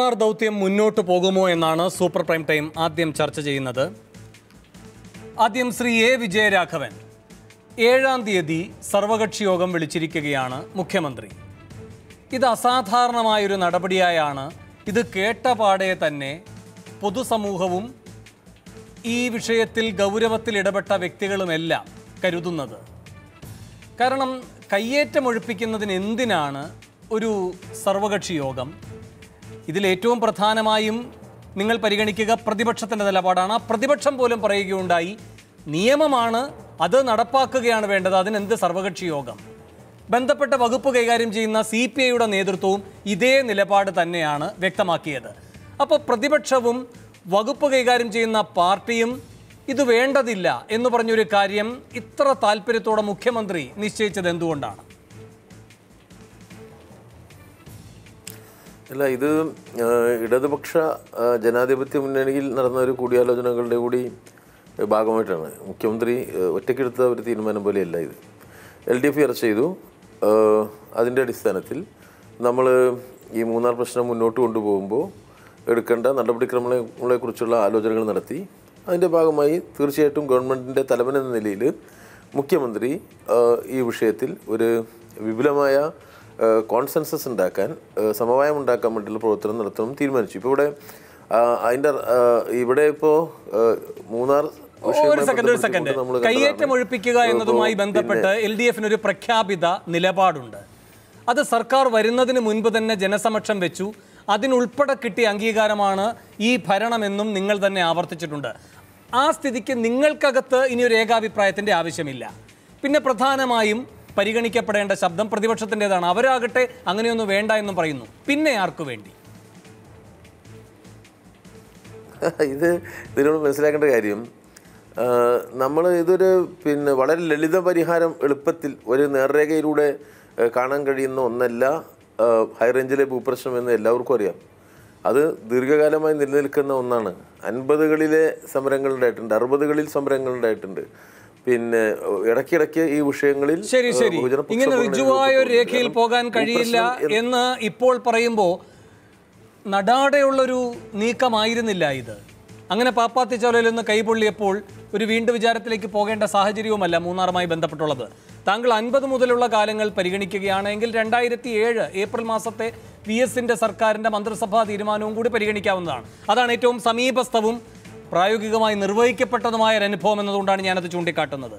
മൂന്നാർ ദൗത്യം മുന്നോട്ട് പോകുമോ എന്നാണ് സൂപ്പർ പ്രൈം ടൈം ആദ്യം ചർച്ച ചെയ്യുന്നത്. ആദ്യം ശ്രീ എ വിജയരാഘവൻ, 7-ാം തീയതി സർവകക്ഷി യോഗം വിളിച്ചിരിക്കുകയാണ് മുഖ്യമന്ത്രി. ഇത് അസാധാരണമായൊരു നടപടിയായാണ് ഇത് കേട്ടപാടെ തന്നെ പൊതുസമൂഹവും ഈ വിഷയത്തിൽ ഗൗരവത്തിൽ ഇടപെട്ട വ്യക്തികളുമെല്ലാം കരുതുന്നത്. കാരണം കയ്യേറ്റമൊഴിപ്പിക്കുന്നതിന് എന്തിനാണ് ഒരു സർവകക്ഷി യോഗം? ഇതിലേറ്റവും പ്രധാനമായും നിങ്ങൾ പരിഗണിക്കുക പ്രതിപക്ഷത്തിൻ്റെ നിലപാടാണ്. ആ പ്രതിപക്ഷം പോലും പറയുകയുണ്ടായി, നിയമമാണ്, അത് നടപ്പാക്കുകയാണ് വേണ്ടത്, അതിനെന്ത് സർവകക്ഷി യോഗം? ബന്ധപ്പെട്ട വകുപ്പ് കൈകാര്യം ചെയ്യുന്ന CPIയുടെ നേതൃത്വവും ഇതേ നിലപാട് തന്നെയാണ് വ്യക്തമാക്കിയത്. അപ്പോൾ പ്രതിപക്ഷവും വകുപ്പ് കൈകാര്യം ചെയ്യുന്ന പാർട്ടിയും ഇത് വേണ്ടതില്ല എന്ന് പറഞ്ഞൊരു കാര്യം ഇത്ര താല്പര്യത്തോടെ മുഖ്യമന്ത്രി നിശ്ചയിച്ചത് എന്തുകൊണ്ടാണ്? അല്ല, ഇത് ഇടതുപക്ഷ ജനാധിപത്യ മുന്നണിയിൽ നടന്ന ഒരു കൂടിയാലോചനകളുടെ കൂടി ഭാഗമായിട്ടാണ്. മുഖ്യമന്ത്രി ഒറ്റയ്ക്കെടുത്ത ഒരു തീരുമാനം പോലെയല്ല ഇത്. LDF ചർച്ച ചെയ്തു. അതിൻ്റെ അടിസ്ഥാനത്തിൽ നമ്മൾ ഈ മൂന്നാർ പ്രശ്നം മുന്നോട്ട് കൊണ്ടുപോകുമ്പോൾ എടുക്കേണ്ട നടപടിക്രമങ്ങളെക്കുറിച്ചുള്ള ആലോചനകൾ നടത്തി. അതിൻ്റെ ഭാഗമായി തീർച്ചയായിട്ടും ഗവൺമെൻറ്റിൻ്റെ തലവനെന്ന നിലയിൽ മുഖ്യമന്ത്രി ഈ വിഷയത്തിൽ ഒരു വിപുലമായ കോൺസെൻസസ് ഉണ്ടാക്കാൻ, സമവായം ഉണ്ടാക്കാൻ വേണ്ടിയുള്ള പ്രവർത്തനം നടത്തണം തീരുമാനിച്ചു. ഇപ്പോൾ ഇവിടെ ഇപ്പോൾ മൂന്നാർ കയ്യേറ്റം ഒഴിപ്പിക്കുക എന്നതുമായി ബന്ധപ്പെട്ട് LDFന് ഒരു പ്രഖ്യാപിത നിലപാടുണ്ട്. അത് സർക്കാർ വരുന്നതിന് മുൻപ് തന്നെ ജനസമക്ഷം വെച്ചു. അതിനുൾപ്പെടെ കിട്ടിയ അംഗീകാരമാണ് ഈ ഭരണമെന്നും നിങ്ങൾ തന്നെ ആവർത്തിച്ചിട്ടുണ്ട്. ആ സ്ഥിതിക്ക് നിങ്ങൾക്കകത്ത് ഇനിയൊരു ഏകാഭിപ്രായത്തിൻ്റെ ആവശ്യമില്ല. പിന്നെ പ്രധാനമായും പരിഗണിക്കപ്പെടേണ്ട ശബ്ദം പ്രതിപക്ഷത്തിൻ്റെതാണ്. അവരാകട്ടെ അങ്ങനെയൊന്നും വേണ്ട എന്നും പറയുന്നു. പിന്നെ ആർക്കു വേണ്ടി? ഇതിനോട് മനസ്സിലാക്കേണ്ട കാര്യം, നമ്മൾ ഇതൊരു വളരെ ലളിത പരിഹാരം എളുപ്പത്തിൽ ഒരു നേർരേഖയിലൂടെ കാണാൻ കഴിയുന്ന ഒന്നല്ല ഹൈറേഞ്ചിലെ ഭൂപ്രശ്നം എന്ന് എല്ലാവർക്കും അറിയാം. അത് ദീർഘകാലമായി നിലനിൽക്കുന്ന ഒന്നാണ്. 50കളിലെ സമരങ്ങളുണ്ടായിട്ടുണ്ട്, 60കളിൽ സമരങ്ങളുണ്ടായിട്ടുണ്ട്. ഇടയ്ക്കിടയ്ക്ക് ഈ വിഷയങ്ങളിൽ ഇങ്ങനെ ഋജുവായ ഒരു രേഖയിൽ പോകാൻ കഴിയില്ല എന്ന് ഇപ്പോൾ പറയുമ്പോൾ നടാടെയുള്ളൊരു നീക്കമായിരുന്നില്ല ഇത്. അങ്ങനെ പാപ്പാത്തിച്ചോലയിൽ നിന്ന് കൈപൊള്ളിയപ്പോൾ ഒരു വീണ്ടും വിചാരത്തിലേക്ക് പോകേണ്ട സാഹചര്യവുമല്ല മൂന്നാറുമായി ബന്ധപ്പെട്ടുള്ളത്. താങ്കൾ 50 മുതലുള്ള കാലങ്ങൾ പരിഗണിക്കുകയാണെങ്കിൽ 2007 ഏപ്രിൽ മാസത്തെ VSന്റെ സർക്കാരിൻ്റെ മന്ത്രിസഭാ തീരുമാനവും കൂടി പരിഗണിക്കാവുന്നതാണ്. അതാണ് ഏറ്റവും സമീപസ്ഥവും പ്രായോഗികമായി നിർവഹിക്കപ്പെട്ടതുമായ ഒരു അനുഭവം എന്നതുകൊണ്ടാണ് ഞാനത് ചൂണ്ടിക്കാട്ടുന്നത്.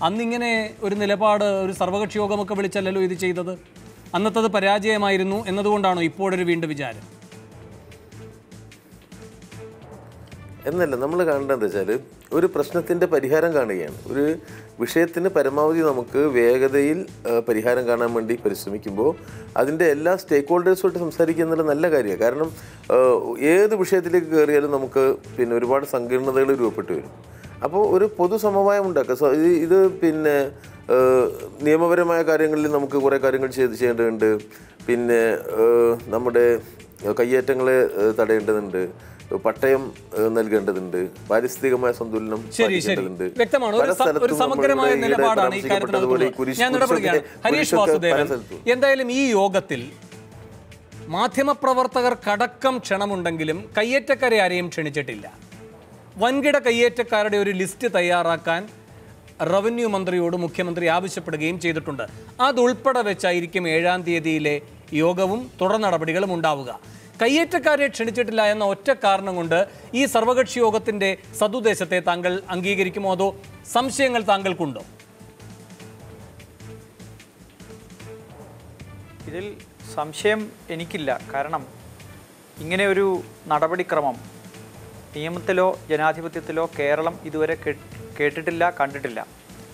അന്നിങ്ങനെ ഒരു നിലപാട്, ഒരു സർവകക്ഷി യോഗമൊക്കെ വിളിച്ചല്ലോ ഇത് ചെയ്തത്. അന്നത്തത് പരാജയമായിരുന്നു എന്നതുകൊണ്ടാണോ ഇപ്പോഴൊരു വീണ്ടും വിചാരം? എന്നല്ല, നമ്മൾ കാണേണ്ടതെന്ന് വെച്ചാൽ ഒരു പ്രശ്നത്തിൻ്റെ പരിഹാരം കാണുകയാണ്. ഒരു വിഷയത്തിന് പരമാവധി നമുക്ക് വേഗതയിൽ പരിഹാരം കാണാൻ വേണ്ടി പരിശ്രമിക്കുമ്പോൾ അതിൻ്റെ എല്ലാ സ്റ്റേക്ക് ഹോൾഡേഴ്സുമായിട്ട് സംസാരിക്കുന്നത് നല്ല കാര്യമാണ്. കാരണം ഏത് വിഷയത്തിലേക്ക് കയറിയാലും നമുക്ക് ഒരുപാട് സങ്കീർണതകൾ രൂപപ്പെട്ടു വരും. അപ്പോൾ ഒരു പൊതു സമവായം ഉണ്ടാക്കുക. ഇത് നിയമപരമായ കാര്യങ്ങളിൽ നമുക്ക് കുറേ കാര്യങ്ങൾ ചെയ്യേണ്ടതുണ്ട്. നമ്മുടെ കയ്യേറ്റങ്ങളെ തടയേണ്ടതുണ്ട്, പട്ടയം നൽകേണ്ടതുണ്ട്, പാരിസ്ഥിതികമായ സന്തുലനം പാലിക്കേണ്ടതുണ്ട്. എന്തായാലും ഈ യോഗത്തിൽ മാധ്യമപ്രവർത്തകർക്കടക്കം ക്ഷണമുണ്ടെങ്കിലും കയ്യേറ്റക്കാരെ ആരെയും ക്ഷണിച്ചിട്ടില്ല. വൻകിട കയ്യേറ്റക്കാരുടെ ഒരു ലിസ്റ്റ് തയ്യാറാക്കാൻ റവന്യൂ മന്ത്രിയോട് മുഖ്യമന്ത്രി ആവശ്യപ്പെടുകയും ചെയ്തിട്ടുണ്ട്. അതുൾപ്പെടെ വെച്ചായിരിക്കും 7-ാം തീയതിയിലെ യോഗവും തുടർ നടപടികളും ഉണ്ടാവുക. കയ്യേറ്റക്കാരെ ക്ഷണിച്ചിട്ടില്ല എന്ന ഒറ്റ കാരണം കൊണ്ട് ഈ സർവകക്ഷി യോഗത്തിൻ്റെ സതുദ്ദേശത്തെ താങ്കൾ അംഗീകരിക്കുമോ, അതോ സംശയങ്ങൾ താങ്കൾക്കുണ്ടോ? ഇതിൽ സംശയം എനിക്കില്ല. കാരണം ഇങ്ങനെ ഒരു നടപടിക്രമം നിയമത്തിലോ ജനാധിപത്യത്തിലോ കേരളം ഇതുവരെ കേട്ടിട്ടില്ല, കണ്ടിട്ടില്ല.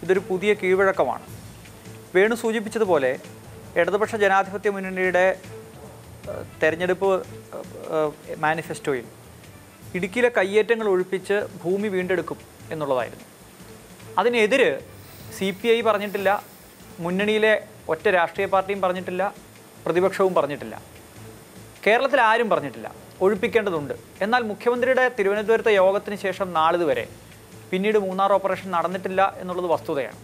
ഇതൊരു പുതിയ കീഴ്വഴക്കമാണ്. വേണു സൂചിപ്പിച്ചതുപോലെ ഇടതുപക്ഷ ജനാധിപത്യ മുന്നണിയുടെ തെരഞ്ഞെടുപ്പ് മാനിഫെസ്റ്റോയിൽ ഇടുക്കിയിലെ കയ്യേറ്റങ്ങൾ ഒഴിപ്പിച്ച് ഭൂമി വീണ്ടെടുക്കും എന്നുള്ളതായിരുന്നു. അതിനെതിര് CPI പറഞ്ഞിട്ടില്ല, മുന്നണിയിലെ ഒറ്റ രാഷ്ട്രീയ പാർട്ടിയും പറഞ്ഞിട്ടില്ല, പ്രതിപക്ഷവും പറഞ്ഞിട്ടില്ല, കേരളത്തിൽ ആരും പറഞ്ഞിട്ടില്ല. ഒഴിപ്പിക്കേണ്ടതുണ്ട്. എന്നാൽ മുഖ്യമന്ത്രിയുടെ തിരുവനന്തപുരത്തെ യോഗത്തിന് ശേഷം നാളിതുവരെ പിന്നീട് മൂന്നാർ ഓപ്പറേഷൻ നടന്നിട്ടില്ല എന്നുള്ളത് വസ്തുതയാണ്.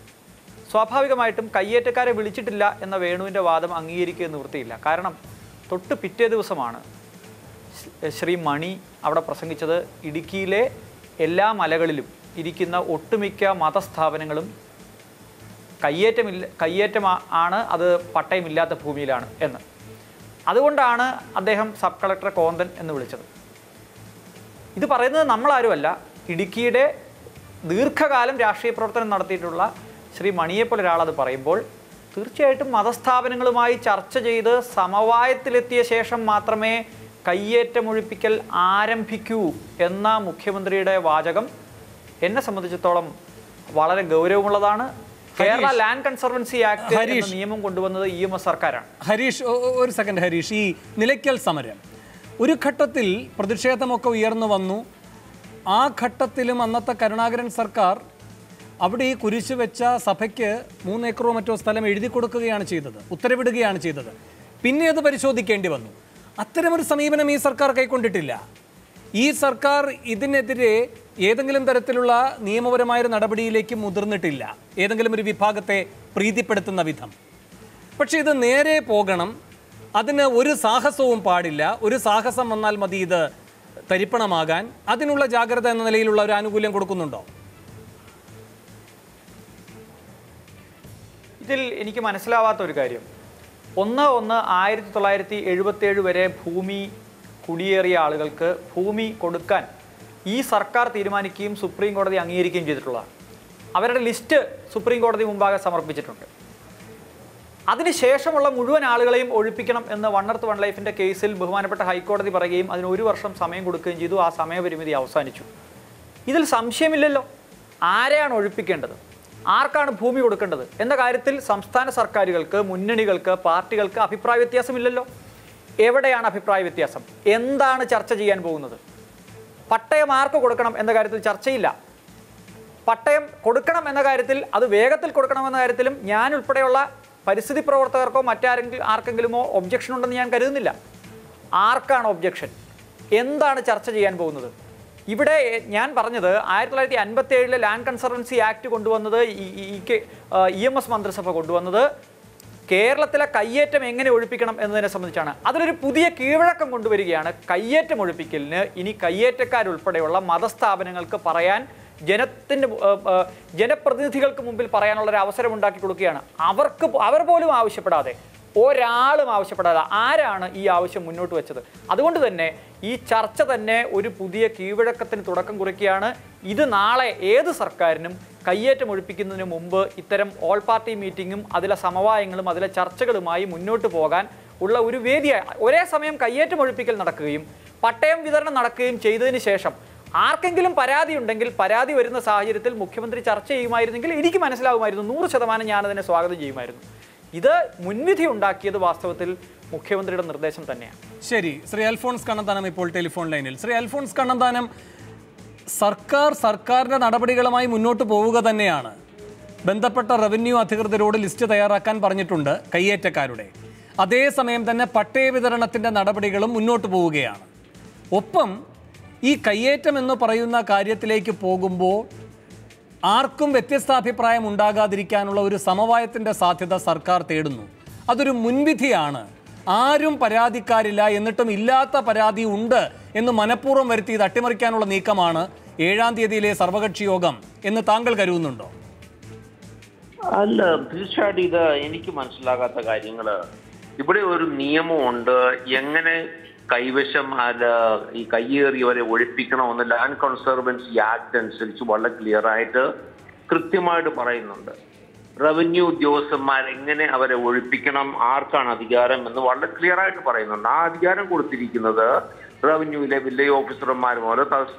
സ്വാഭാവികമായിട്ടും കയ്യേറ്റക്കാരെ വിളിച്ചിട്ടില്ല എന്ന വേണുവിൻ്റെ വാദം അംഗീകരിക്കുക നിവൃത്തിയില്ല. കാരണം തൊട്ട് പിറ്റേ ദിവസമാണ് ശ്രീ മണി അവിടെ പ്രസംഗിച്ചത് ഇടുക്കിയിലെ എല്ലാ മലകളിലും ഇരിക്കുന്ന ഒട്ടുമിക്ക മതസ്ഥാപനങ്ങളും കയ്യേറ്റം ആണ്, അത് പട്ടയമില്ലാത്ത ഭൂമിയിലാണ് എന്ന്. അതുകൊണ്ടാണ് അദ്ദേഹം സബ് കളക്ടറെ കോന്തൻ എന്ന് വിളിച്ചത്. ഇത് പറയുന്നത് നമ്മളാരുമല്ല, ഇടുക്കിയുടെ ദീർഘകാലം രാഷ്ട്രീയ പ്രവർത്തനം നടത്തിയിട്ടുള്ള ശ്രീ മണിയെപ്പോലെ ഒരാളത് പറയുമ്പോൾ തീർച്ചയായിട്ടും മതസ്ഥാപനങ്ങളുമായി ചർച്ച ചെയ്ത് സമവായത്തിലെത്തിയ ശേഷം മാത്രമേ കയ്യേറ്റമൊഴിപ്പിക്കൽ ആരംഭിക്കൂ എന്ന മുഖ്യമന്ത്രിയുടെ വാചകം എന്നെ സംബന്ധിച്ചിടത്തോളം വളരെ ഗൗരവമുള്ളതാണ്. കേരള ലാൻഡ് കൺസർവൻസി ആക്ട് എന്ന നിയമം കൊണ്ടുവന്നത് EMS സർക്കാരാണ്. ഹരീഷ്, ഒരു സെക്കൻഡ് ഹരീഷ്. ഈ നിലയ്ക്കൽ സമരം ഒരു ഘട്ടത്തിൽ പ്രതിഷേധമൊക്കെ ഉയർന്നു വന്നു. ആ ഘട്ടത്തിലും അന്നത്തെ കരുണാകരൻ സർക്കാർ അവിടെ ഈ കുരിശ് വെച്ച സഭയ്ക്ക് 3 ഏക്കറോ മറ്റോ സ്ഥലം എഴുതി കൊടുക്കുകയാണ് ചെയ്തത്, ഉത്തരവിടുകയാണ് ചെയ്തത്. പിന്നെ അത് പരിശോധിക്കേണ്ടി വന്നു. അത്തരമൊരു സമീപനം ഈ സർക്കാർ കൈക്കൊണ്ടിട്ടില്ല. ഈ സർക്കാർ ഇതിനെതിരെ ഏതെങ്കിലും തരത്തിലുള്ള നിയമപരമായ നടപടിയിലേക്ക് മുതിർന്നിട്ടില്ല, ഏതെങ്കിലും ഒരു വിഭാഗത്തെ പ്രീതിപ്പെടുത്തുന്ന വിധം. പക്ഷേ ഇത് നേരെ പോകണം, അതിന് ഒരു സാഹസവും പാടില്ല. ഒരു സാഹസം വന്നാൽ മതി ഇത് തരിപ്പണമാകാൻ. അതിനുള്ള ജാഗ്രത എന്ന നിലയിലുള്ള ഒരു ആനുകൂല്യം കൊടുക്കുന്നുണ്ടോ? ഇതിൽ എനിക്ക് മനസ്സിലാവാത്ത ഒരു കാര്യം, 1/1/1977 വരെ ഭൂമി കുടിയേറിയ ആളുകൾക്ക് ഭൂമി കൊടുക്കാൻ ഈ സർക്കാർ തീരുമാനിക്കുകയും സുപ്രീം കോടതി അംഗീകരിക്കുകയും ചെയ്തിട്ടുള്ളതാണ്. അവരുടെ ലിസ്റ്റ് സുപ്രീം കോടതി മുമ്പാകെ സമർപ്പിച്ചിട്ടുണ്ട്. അതിനുശേഷമുള്ള മുഴുവൻ ആളുകളെയും ഒഴിപ്പിക്കണം എന്ന് വൺ എർത്ത് വൺ ലൈഫിൻ്റെ കേസിൽ ബഹുമാനപ്പെട്ട ഹൈക്കോടതി പറയുകയും അതിന് 1 വർഷം സമയം കൊടുക്കുകയും ചെയ്തു. ആ സമയപരിമിതി അവസാനിച്ചു. ഇതിൽ സംശയമില്ലല്ലോ ആരെയാണ് ഒഴിപ്പിക്കേണ്ടത്, ആർക്കാണ് ഭൂമി കൊടുക്കേണ്ടത് എന്ന കാര്യത്തിൽ സംസ്ഥാന സർക്കാരുകൾക്ക്, മുന്നണികൾക്ക്, പാർട്ടികൾക്ക് അഭിപ്രായ വ്യത്യാസമില്ലല്ലോ. എവിടെയാണ് അഭിപ്രായ വ്യത്യാസം? എന്താണ് ചർച്ച ചെയ്യാൻ പോകുന്നത്? പട്ടയം ആർക്ക് കൊടുക്കണം എന്ന കാര്യത്തിൽ ചർച്ചയില്ല. പട്ടയം കൊടുക്കണം എന്ന കാര്യത്തിൽ, അത് വേഗത്തിൽ കൊടുക്കണമെന്ന കാര്യത്തിലും ഞാൻ ഉൾപ്പെടെയുള്ള പരിസ്ഥിതി പ്രവർത്തകർക്കോ ആർക്കെങ്കിലുമോ ഒബ്ജക്ഷൻ ഉണ്ടെന്ന് ഞാൻ കരുതുന്നില്ല. ആർക്കാണ് ഒബ്ജക്ഷൻ? എന്താണ് ചർച്ച ചെയ്യാൻ പോകുന്നത്? ഇവിടെ ഞാൻ പറഞ്ഞത് 1957 ലാൻഡ് കൺസർവൻസി ആക്ട് കൊണ്ടുവന്നത്, EMS മന്ത്രിസഭ കൊണ്ടുവന്നത് കേരളത്തിലെ കയ്യേറ്റം എങ്ങനെ ഒഴിപ്പിക്കണം എന്നതിനെ സംബന്ധിച്ചാണ്. അതിലൊരു പുതിയ കീഴ്വഴക്കം കൊണ്ടുവരികയാണ്. കയ്യേറ്റം ഒഴിപ്പിക്കലിന് ഇനി കയ്യേറ്റക്കാരുൾപ്പെടെയുള്ള മതസ്ഥാപനങ്ങൾക്ക് പറയാൻ, ജനപ്രതിനിധികൾക്ക് മുമ്പിൽ പറയാനുള്ളൊരു അവസരം ഉണ്ടാക്കി കൊടുക്കുകയാണ്. അവർ പോലും ആവശ്യപ്പെടാതെ, ഒരാളും ആവശ്യപ്പെടാതെ ആരാണ് ഈ ആവശ്യം മുന്നോട്ട് വെച്ചത്? അതുകൊണ്ട് തന്നെ ഈ ചർച്ച തന്നെ ഒരു പുതിയ കീഴ്വഴക്കത്തിന് തുടക്കം കുറിക്കുകയാണ്. ഇത് നാളെ ഏത് സർക്കാരിനും കയ്യേറ്റം ഒഴിപ്പിക്കുന്നതിന് മുമ്പ് ഇത്തരം ഓൾ പാർട്ടി മീറ്റിങ്ങും അതിലെ സമവായങ്ങളും അതിലെ ചർച്ചകളുമായി മുന്നോട്ട് പോകാൻ ഉള്ള ഒരു വേദിയായി. ഒരേ സമയം കയ്യേറ്റം ഒഴിപ്പിക്കൽ നടക്കുകയും പട്ടയം വിതരണം നടക്കുകയും ചെയ്തതിന് ശേഷം ആർക്കെങ്കിലും പരാതി ഉണ്ടെങ്കിൽ, പരാതി വരുന്ന സാഹചര്യത്തിൽ മുഖ്യമന്ത്രി ചർച്ച ചെയ്യുമായിരുന്നെങ്കിൽ എനിക്ക് മനസ്സിലാവുമായിരുന്നു. 100% ഞാനതിനെ സ്വാഗതം ചെയ്യുമായിരുന്നു. ഇത് മുൻവിധി ഉണ്ടാക്കിയത് വാസ്തവത്തിൽ മുഖ്യമന്ത്രിയുടെ നിർദ്ദേശം തന്നെയാണ്. ശരി, ശ്രീ അൽഫോൺസ് കണ്ണന്താനം ഇപ്പോൾ ടെലിഫോൺ ലൈനിൽ. ശ്രീ അൽഫോൺസ് കണ്ണന്താനം, സർക്കാരിൻ്റെ നടപടികളുമായി മുന്നോട്ട് പോവുക തന്നെയാണ്. ബന്ധപ്പെട്ട റവന്യൂ അധികൃതരോട് ലിസ്റ്റ് തയ്യാറാക്കാൻ പറഞ്ഞിട്ടുണ്ട് കയ്യേറ്റക്കാരുടെ. അതേസമയം തന്നെ പട്ടയ വിതരണത്തിൻ്റെ നടപടികളും മുന്നോട്ട് പോവുകയാണ്. ഒപ്പം ഈ കയ്യേറ്റം എന്ന് പറയുന്ന കാര്യത്തിലേക്ക് പോകുമ്പോൾ ആർക്കും വ്യത്യസ്താഭിപ്രായം ഉണ്ടാകാതിരിക്കാനുള്ള ഒരു സമവായത്തിൻ്റെ സാധ്യത സർക്കാർ തേടുന്നു. അതൊരു മുൻവിധിയാണ്. ആരും പരാതിക്കാരില്ല, എന്നിട്ടും ഇല്ലാത്ത പരാതി ഉണ്ട് എന്ന് മനഃപൂർവ്വം വരുത്തി ഇത് അട്ടിമറിക്കാനുള്ള നീക്കമാണ് 7-ാം തീയതിയിലെ സർവകക്ഷി യോഗം എന്ന് താങ്കൾ കരുതുന്നുണ്ടോ? അല്ല, തീർച്ചയായിട്ടും ഇത് എനിക്ക് മനസ്സിലാകാത്ത കാര്യങ്ങള്. ഇവിടെ ഒരു നിയമമുണ്ട്, എങ്ങനെ കൈവശം ഈ കയ്യേറിയവരെ ഒഴിപ്പിക്കണമെന്ന് ലാൻഡ് കൺസർവൻസി ആക്ട് അനുസരിച്ച് വളരെ ക്ലിയർ ആയിട്ട് കൃത്യമായിട്ട് പറയുന്നുണ്ട്. റവന്യൂ ഉദ്യോഗസ്ഥന്മാർ എങ്ങനെ അവരെ ഒഴിപ്പിക്കണം, ആർക്കാണ് അധികാരം എന്ന് വളരെ ക്ലിയർ ആയിട്ട് പറയുന്നുണ്ട്. ആ അധികാരം കൊടുത്തിരിക്കുന്നത് റവന്യൂവിലെ വില്ലേജ് ഓഫീസർമാർ മുതൽ സബ്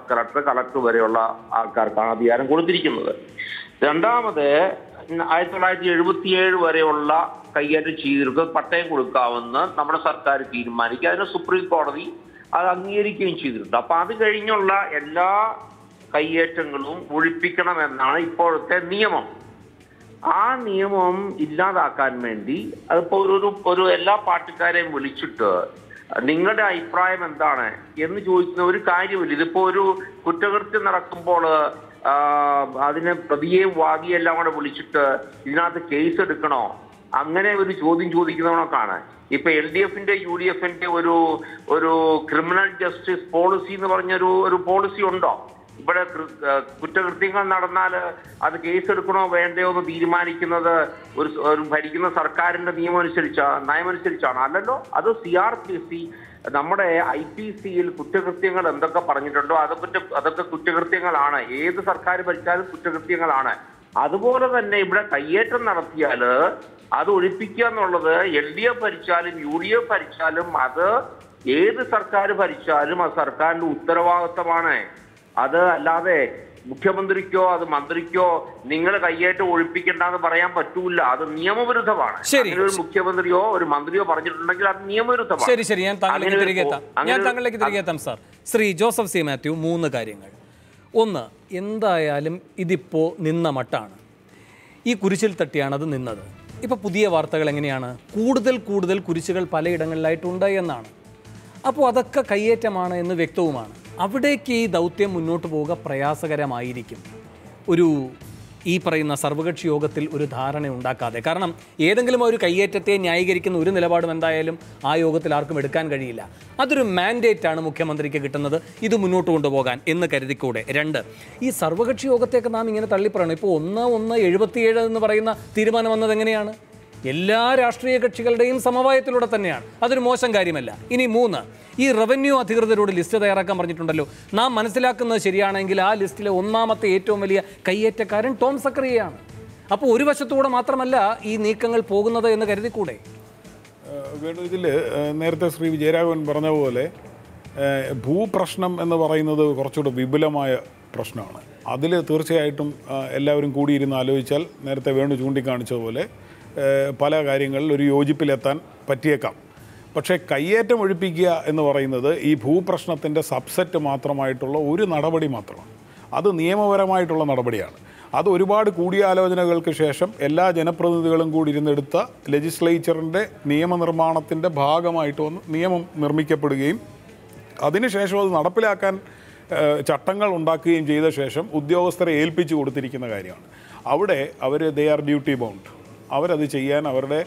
കളക്ടർ, കളക്ടർ വരെയുള്ള ആൾക്കാർക്കാണ് അധികാരം കൊടുത്തിരിക്കുന്നത്. രണ്ടാമത് 1977 വരെയുള്ള കൈകാര്യം ചെയ്തിട്ട് പട്ടയം കൊടുക്കാമെന്ന് നമ്മുടെ സർക്കാർ തീരുമാനിക്കുക, അതിന് സുപ്രീം കോടതി അത് അംഗീകരിക്കുകയും ചെയ്തിട്ടുണ്ട്. അപ്പൊ അത് കഴിഞ്ഞുള്ള എല്ലാ കയ്യേറ്റങ്ങളും ഒഴിപ്പിക്കണമെന്നാണ് ഇപ്പോഴത്തെ നിയമം. ആ നിയമം ഇല്ലാതാക്കാൻ വേണ്ടി അതിപ്പോ ഒരു എല്ലാ പാർട്ടിക്കാരെയും വിളിച്ചിട്ട് നിങ്ങളുടെ അഭിപ്രായം എന്താണ് എന്ന് ചോദിക്കുന്ന ഒരു കാര്യമില്ല. ഇതിപ്പോ ഒരു കുറ്റകൃത്യം നടക്കുമ്പോൾ അതിന് പ്രതിയെയും വാദിയെല്ലാം കൂടെ വിളിച്ചിട്ട് ഇതിനകത്ത് കേസ് എടുക്കണോ, അങ്ങനെ ഒരു ചോദ്യം ചോദിക്കുന്നവണൊക്കെയാണ്. ഇപ്പൊ LDFന്റെ UDFന്റെ ഒരു ക്രിമിനൽ ജസ്റ്റിസ് പോളിസി എന്ന് പറഞ്ഞൊരു പോളിസി ഉണ്ടോ? ഇവിടെ കുറ്റകൃത്യങ്ങൾ നടന്നാൽ അത് കേസെടുക്കണോ വേണ്ടയോ എന്ന് തീരുമാനിക്കുന്നത് ഒരു ഭരിക്കുന്ന സർക്കാരിന്റെ നയമനുസരിച്ചാണ്. അല്ലല്ലോ, അത് CRPC നമ്മുടെ IPCയിൽ കുറ്റകൃത്യങ്ങൾ എന്തൊക്കെ പറഞ്ഞിട്ടുണ്ടോ അതൊക്കെ കുറ്റകൃത്യങ്ങളാണ്. ഏത് സർക്കാർ ഭരിച്ചാലും കുറ്റകൃത്യങ്ങളാണ്. അതുപോലെ തന്നെ ഇവിടെ കയ്യേറ്റം നടത്തിയാൽ അത് ഒഴിപ്പിക്കുക എന്നുള്ളത് LDF ഭരിച്ചാലും UDF ഭരിച്ചാലും അത് ഏത് സർക്കാർ ഭരിച്ചാലും അത് സർക്കാരിന്റെ ഉത്തരവാദിത്തമാണ്. അത് അല്ലാതെ മുഖ്യമന്ത്രിക്കോ അത് മന്ത്രിക്കോ നിങ്ങൾ കയ്യേറ്റം ഒഴിപ്പിക്കേണ്ടെന്ന് പറയാൻ പറ്റൂല. അത് നിയമവിരുദ്ധമാണ്. ഒരു മുഖ്യമന്ത്രിയോ ഒരു മന്ത്രിയോ പറഞ്ഞിട്ടുണ്ടെങ്കിൽ അത് നിയമവിരുദ്ധമാണ്. ശരി, ഞാൻ താങ്കളിലേക്ക് തിരികെ എത്താം sir. Shri Joseph C Mathew, 3 കാര്യങ്ങൾ. ഒന്ന്, എന്തായാലും ഇതിപ്പോൾ നിന്ന മട്ടാണ്, ഈ കുരിശിൽ തട്ടിയാണ് അത് നിന്നത്. ഇപ്പോൾ പുതിയ വാർത്തകൾ എങ്ങനെയാണ്? കൂടുതൽ കുരിശുകൾ പലയിടങ്ങളിലായിട്ടുണ്ട് എന്നാണ്. അപ്പോൾ അതൊക്കെ കയ്യേറ്റമാണ് എന്ന് വ്യക്തവുമാണ്. അവിടേക്ക് ഈ ദൗത്യം മുന്നോട്ട് പോവുക പ്രയാസകരമായിരിക്കും, ഈ പറയുന്ന സർവകക്ഷി യോഗത്തിൽ ഒരു ധാരണ ഉണ്ടാക്കാതെ. കാരണം ഏതെങ്കിലും ഒരു കയ്യേറ്റത്തെ ന്യായീകരിക്കുന്ന ഒരു നിലപാടും എന്തായാലും ആ യോഗത്തിൽ ആർക്കും എടുക്കാൻ കഴിയില്ല. അതൊരു മാൻഡേറ്റാണ് മുഖ്യമന്ത്രിക്ക് കിട്ടുന്നത്, ഇത് മുന്നോട്ട് കൊണ്ടുപോകാൻ എന്ന് കരുതിക്കൂടെ? 2, ഈ സർവകക്ഷി യോഗത്തേക്ക് നാം ഇങ്ങനെ തള്ളിപ്പറയണം. ഇപ്പോൾ 1-1-77 എന്ന് പറയുന്ന തീരുമാനം വന്നത് എങ്ങനെയാണ്? എല്ലാ രാഷ്ട്രീയ കക്ഷികളുടെയും സമവായത്തിലൂടെ തന്നെയാണ്. അതൊരു മോശം കാര്യമല്ല. ഇനി 3, ഈ റവന്യൂ അധികൃതരോട് ലിസ്റ്റ് തയ്യാറാക്കാൻ പറഞ്ഞിട്ടുണ്ടല്ലോ. നാം മനസ്സിലാക്കുന്നത് ശരിയാണെങ്കിൽ ആ ലിസ്റ്റിലെ 1ാമത്തെ ഏറ്റവും വലിയ കയ്യേറ്റക്കാരൻ ടോം സക്കറിയയാണ്. അപ്പോൾ ഒരു വശത്തൂടെ മാത്രമല്ല ഈ നീക്കങ്ങൾ പോകുന്നത് എന്ന് കരുതിക്കൂടെ? ഇതിൽ നേരത്തെ ശ്രീ വിജയരാഘവൻ പറഞ്ഞ പോലെ ഭൂപ്രശ്നം എന്ന് പറയുന്നത് കുറച്ചുകൂടെ വിപുലമായ പ്രശ്നമാണ്. അതിൽ തീർച്ചയായിട്ടും എല്ലാവരും കൂടിയിരുന്ന് ആലോചിച്ചാൽ നേരത്തെ വേണു ചൂണ്ടിക്കാണിച്ചതുപോലെ പല കാര്യങ്ങളിൽ ഒരു യോജിപ്പിലെത്താൻ പറ്റിയേക്കാം. പക്ഷേ കയ്യേറ്റം ഒഴിപ്പിക്കുക എന്ന് പറയുന്നത് ഈ ഭൂപ്രശ്നത്തിൻ്റെ സബ്സെറ്റ് മാത്രമായിട്ടുള്ള ഒരു നടപടി മാത്രമാണ്. അത് നിയമപരമായിട്ടുള്ള നടപടിയാണ്. അത് ഒരുപാട് കൂടിയാലോചനകൾക്ക് ശേഷം എല്ലാ ജനപ്രതിനിധികളും കൂടി ഇരുന്നെടുത്ത ലെജിസ്ലേച്ചറിൻ്റെ നിയമനിർമ്മാണത്തിൻ്റെ ഭാഗമായിട്ട് വന്ന് നിയമം നിർമ്മിക്കപ്പെടുകയും അതിനുശേഷം അത് നടപ്പിലാക്കാൻ ചട്ടങ്ങൾ ഉണ്ടാക്കുകയും ചെയ്ത ശേഷം ഉദ്യോഗസ്ഥരെ ഏൽപ്പിച്ചു കൊടുത്തിരിക്കുന്ന കാര്യമാണ്. അവിടെ ദേ ആർ ഡ്യൂട്ടി ബൗണ്ട്. അവരത് ചെയ്യാൻ അവരുടെ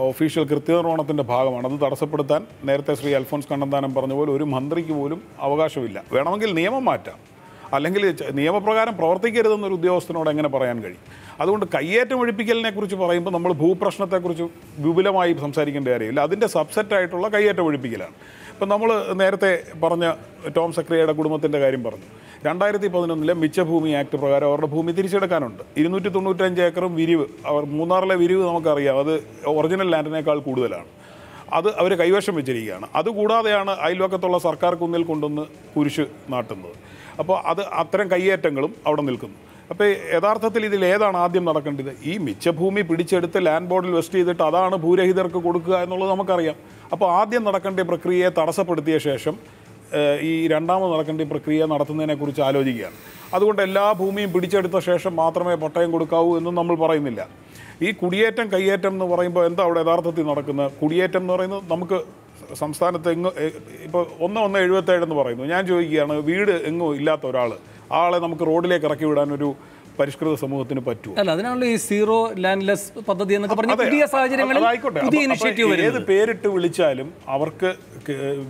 ഒഫീഷ്യൽ കൃത്യനിർവഹണത്തിൻ്റെ ഭാഗമാണ്. അത് തടസ്സപ്പെടുത്താൻ നേരത്തെ ശ്രീ അൽഫോൻസ് കണ്ണന്താനം പറഞ്ഞ പോലെ ഒരു മന്ത്രിക്ക് പോലും അവകാശമില്ല. വേണമെങ്കിൽ നിയമം മാറ്റാം, അല്ലെങ്കിൽ നിയമപ്രകാരം പ്രവർത്തിക്കരുതെന്നൊരു ഉദ്യോഗസ്ഥനോട് എങ്ങനെ പറയാൻ കഴിയും? അതുകൊണ്ട് കയ്യേറ്റം ഒഴിപ്പിക്കലിനെ കുറിച്ച് പറയുമ്പോൾ നമ്മൾ ഭൂപ്രശ്നത്തെക്കുറിച്ച് വിപുലമായി സംസാരിക്കേണ്ട കാര്യമില്ല. അതിൻ്റെ സബ്സെറ്റായിട്ടുള്ള കയ്യേറ്റം ഒഴിപ്പിക്കലാണ്. ഇപ്പം നമ്മൾ നേരത്തെ പറഞ്ഞ ടോം സക്രിയയുടെ കുടുംബത്തിൻ്റെ കാര്യം പറഞ്ഞു. 2011 മിച്ചഭൂമി ആക്ട് പ്രകാരം അവരുടെ ഭൂമി തിരിച്ചെടുക്കാനുണ്ട്. 295 ഏക്കറും വിരിവ്, മൂന്നാറിലെ വിരിവ് നമുക്കറിയാം, അത് ഒറിജിനൽ ലാൻഡിനേക്കാൾ കൂടുതലാണ്. അത് അവർ കൈവശം വെച്ചിരിക്കുകയാണ്. അതുകൂടാതെയാണ് അയൽവക്കത്തുള്ള സർക്കാർ കുന്നിൽ കൊണ്ടുവന്ന് കുരിശ് നാട്ടുന്നത്. അപ്പോൾ അത്തരം കയ്യേറ്റങ്ങളും അവിടെ നിൽക്കുന്നു. അപ്പോൾ യഥാർത്ഥത്തിൽ ഇതിൽ ഏതാണ് ആദ്യം നടക്കേണ്ടത്? ഈ മിച്ചഭൂമി പിടിച്ചെടുത്ത് ലാൻഡ് ബോർഡിൽ വെസ്റ്റ് ചെയ്തിട്ട് അതാണ് ഭൂരഹിതർക്ക് കൊടുക്കുക എന്നുള്ളത് നമുക്കറിയാം. അപ്പോൾ ആദ്യം നടക്കേണ്ട പ്രക്രിയയെ തടസ്സപ്പെടുത്തിയ ശേഷം ഈ രണ്ടാമത് നടക്കേണ്ട പ്രക്രിയ നടത്തുന്നതിനെക്കുറിച്ച് ആലോചിക്കുകയാണ്. അതുകൊണ്ട് എല്ലാ ഭൂമിയും പിടിച്ചെടുത്ത ശേഷം മാത്രമേ പട്ടയം കൊടുക്കാവൂ എന്നും നമ്മൾ പറയുന്നില്ല. ഈ കുടിയേറ്റം കയ്യേറ്റം എന്ന് പറയുമ്പോൾ എന്താ അവിടെ യഥാർത്ഥത്തിൽ നടക്കുന്നത്? കുടിയേറ്റം എന്ന് പറയുന്നത് നമുക്ക് സംസ്ഥാനത്ത് ഇപ്പോൾ 1-1-77 എന്ന് പറയുന്നു. ഞാൻ ചോദിക്കുകയാണ്, വീട് എങ്ങും ഇല്ലാത്ത ആളെ നമുക്ക് റോഡിലേക്ക് ഇറക്കി വിടാനൊരു പരിഷ്കൃത സമൂഹത്തിന് പറ്റുമോ? അല്ല, അതിനാണല്ലോ ഈ സീറോ ലാൻഡ്ലെസ് പദ്ധതി എന്നൊക്കെ പറഞ്ഞ പുതിയ സാഹചര്യങ്ങളിൽ പുതിയ ഇനിഷ്യേറ്റീവ് വരുന്നത്. ഏത് പേരിട്ട് വിളിച്ചാലും അവർക്ക്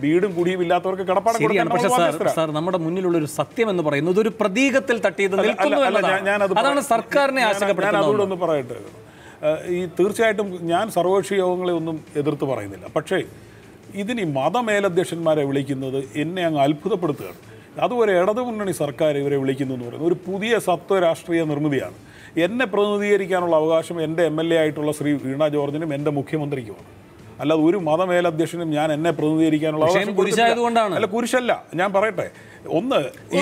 വീടും കുടിയും ഇല്ലാത്തവർക്ക് കിടപ്പാടം കൊടുക്കാൻ. പക്ഷേ സാർ, നമ്മുടെ മുന്നിലുള്ള ഒരു സത്യം എന്ന് പറയുന്നത് ഒരു പ്രതീകത്തിൽ തട്ടിയത് നിൽക്കുന്നു എന്നതാണ്. അതാണ് സർക്കാരിനെ ആശങ്കപ്പെടുന്നത്. ഞാൻ അതുകൊണ്ടൊന്ന് പറയട്ടെ. ഈ തീർച്ചയായിട്ടും ഞാൻ സർവകക്ഷി യോഗങ്ങളെ ഒന്നും എതിർത്ത് പറയുന്നില്ല. പക്ഷേ ഇതിന് മതമേലധ്യക്ഷന്മാരെ വിളിക്കുന്നത് എന്നെ അങ്ങ് അത്ഭുതപ്പെടുത്തുകയാണ്. അതുവരെ ഇടതുമുന്നണി സർക്കാർ ഇവരെ വിളിക്കുന്നു എന്ന് പറയുന്നത് ഒരു പുതിയ സത്വ രാഷ്ട്രീയ നിർമ്മിതിയാണ്. എന്നെ പ്രതിനിധീകരിക്കാനുള്ള അവകാശം എൻ്റെ MLA ആയിട്ടുള്ള ശ്രീ വീണ ജോർജിനും എൻ്റെ മുഖ്യമന്ത്രിക്കുമാണ്. അല്ലാതെ ഒരു മതമേലധ്യക്ഷനും എന്നെ പ്രതിനിധീകരിക്കാനുള്ള അവകാശം അല്ല, കുരിശല്ല. ഞാൻ പറയട്ടെ,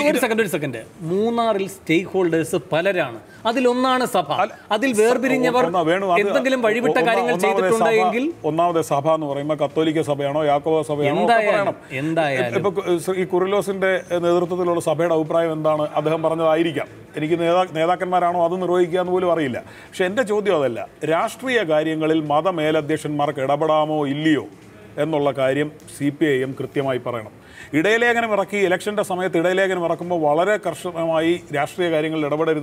ഒരു സെക്കൻഡ്. മൂന്നാറിൽ സ്റ്റേക്ക് ഹോൾഡേഴ്സ് പലരാണ്. അതിലൊന്നാണ് സഭ. അതിൽ വേർപിരിഞ്ഞവർ എന്തെങ്കിലും വഴിവിട്ട കാര്യങ്ങൾ ചെയ്തിട്ടുണ്ടെങ്കിൽ ഒന്നാമത്തെ സഭ എന്ന് പറയുമ്പോൾ കത്തോലിക്ക സഭയാണോ യാക്കോബ സഭയാണോ എന്തായാലും ഇപ്പൊ ഈ കുറിലോസിന്റെ നേതൃത്വത്തിലുള്ള സഭയുടെ അഭിപ്രായം എന്താണ്? അദ്ദേഹം പറഞ്ഞതായിരിക്കാം. എനിക്ക് നേതാക്കന്മാരാണോ അത് നിർവഹിക്കുക എന്ന് പോലും അറിയില്ല. പക്ഷെ എൻ്റെ ചോദ്യം അതല്ല. രാഷ്ട്രീയ കാര്യങ്ങളിൽ മതമേലധ്യക്ഷന്മാർക്ക് ഇടപെടാമോ ഇല്ലയോ എന്നുള്ള കാര്യം CPIM കൃത്യമായി പറയണം. ഇടയലേഖനം ഇറക്കി ഇലക്ഷൻ്റെ സമയത്ത് ഇടയലേഖനം ഇറക്കുമ്പോൾ വളരെ കർശനമായി രാഷ്ട്രീയ കാര്യങ്ങളിൽ ഇടപെടരുത്